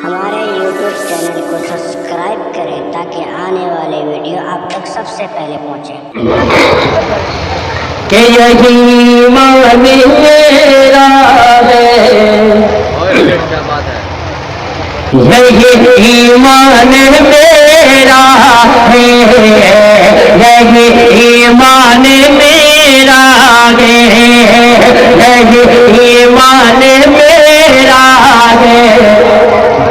ہمارے YouTube channel کو subscribe کریں تاکہ آنے والے ویڈیو آپ تک سب سے پہلے پہنچے۔ کہ یہی ایمان میرا ہے، یہی ایمان میرا ہے، یہی ایمان میرا ہے، یہی ایمان میرا ہے۔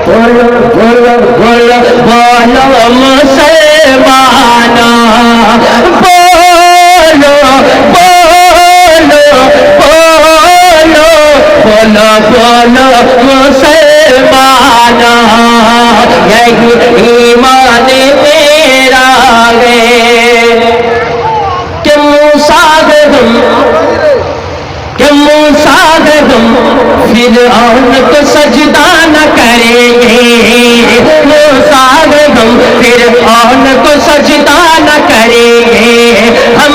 بولو بولو بولو بولو مسلمانہ، بولو بولو بولو بولو بولو مسلمانہ، یہی ایمان میرا ہے۔ کہ موسیٰ ہم فرعون کو سجدہ نہ کریں گے، موسیٰ ہم فرعون کو سجدہ نہ کریں گے، ہم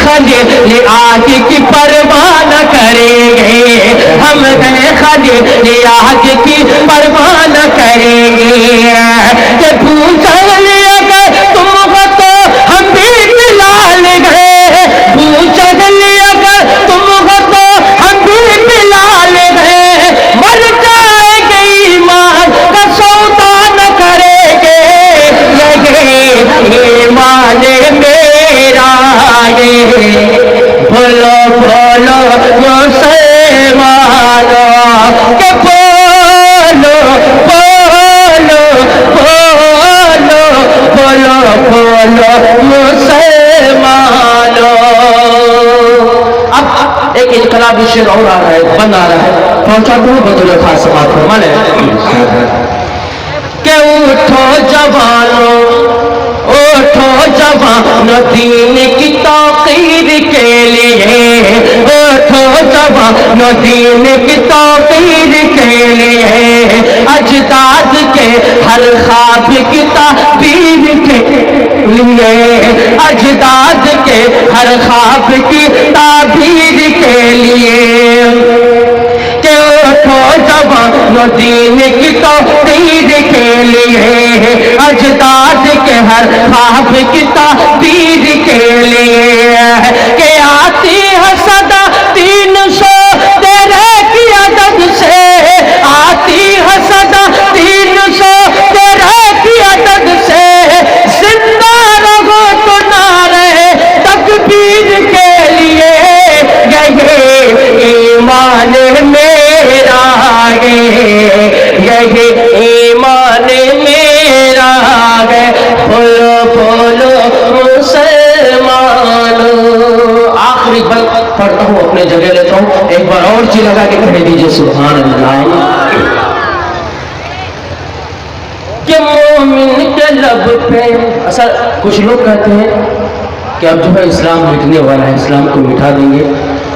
خلیل آگ کی پرواہ نہ کریں گے، ہم خلیل آگ کی پرواہ نہ کریں گے۔ کہ پوچھا اگر تم ہو تو ہم بھی بلال گئے، پوچھا اگر تم ہو تو ہم بھی بلال گئے، مر جائے گے ایمان کا سودا نہ کریں گے، یہی ایمان میرا ہے۔ بولو بولو مسلمانوں، کہ بولو بولو بولو بولو بولو مسلمانوں۔ اب ایک انقلابی شعر اور آ رہا ہے، بند آ رہا ہے، پہنچا دوں بدل خاص سماعت فرمان ہے کہ اٹھو جوانوں، اٹھو جوانوں دین کی توقیر کے لیے، اٹھو جوانوں دین کی توقیر کے لیے، اجداد کے ہر خواب کی تعبیر کے لیے، اجداد کے ہر خواب کی تعبیر کے لیے۔ کہ اٹھو جوانوں دین کی توقیر کے لیے، اجداد کے ہر خواب کی تعبیر کے لیے۔ کہ آتی ہے صدا 300 تیرے کی عدد سے، آتی ہے صدا 300 تیرے کی عدد سے، زندہ رہو تو نعرہ تکبیر کے لیے، یہی ایمان میرا ہے، یہی ایمان میرا ہے۔ بولو بولو مسلمانوں۔ آخری بل پڑھتا ہوں، اپنے جگہ لیتا ہوں، ایک بار اور جی لگا کے کہہ دیجئے سبحان اللہ۔ کہ مومن کے لب پہ، اصل کچھ لوگ کہتے ہیں کہ اب جو ہے اسلام مٹنے والا ہے، اسلام کو مٹا دیں گے،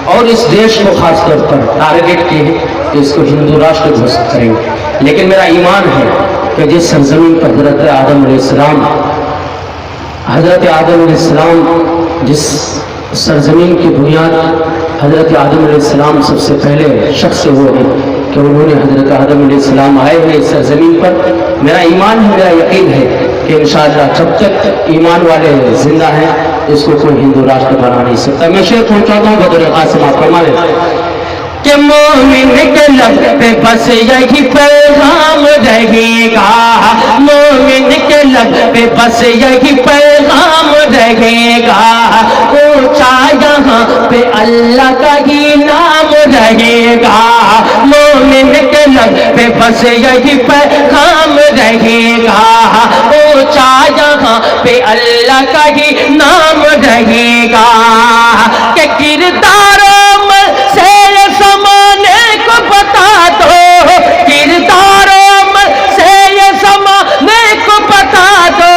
اور اس دیش کو خاص طور پر ٹارگٹ کیے ہیں کہ اس کو ہندو راشٹر گھوشت کریں گے۔ لیکن میرا ایمان ہے کہ جس سرزمین پر حضرت آدم علیہ السلام جس سرزمین کی بنیاد حضرت آدم علیہ السلام سب سے پہلے شخص وہ ہیں کہ انہوں نے حضرت آدم علیہ السلام آئے ہیں اس سرزمین پر، میرا ایمان ہے، میرا یقین ہے کہ انشاءاللہ جب تک ایمان والے زندہ ہیں اس کو کوئی ہندو راشٹر بنا نہیں سکتا۔ میں شعر پہنچاتا ہوں بطور خاص سماعت فرمائیں کہ مومن کے لب پہ بس یہی پیغام رہے گا، مومن کے لب پہ بس یہی پیغام رہے گا، اونچا یہاں پہ اللہ کا ہی نام رہے گا، مومن کے لب پہ بس یہی پیغام رہے گا، اونچا یہاں پہ اللہ کا ہی نام رہے گا۔ کہ کرداروں سے زمانے کو بتا دو، کرداروں سے یہ زمانے کو بتا دو،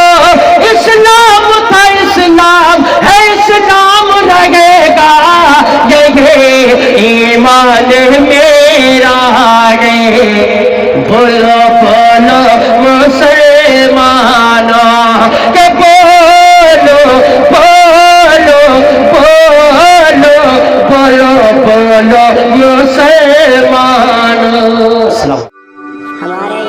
اسلام تھا اسلام ہے اسلام رہے گا، یہ ایمان میرا ہے۔ بولو بولو مسلمانوں، کہ بولو بولو بولو بولو بولو مسلمانوں۔ ہمارے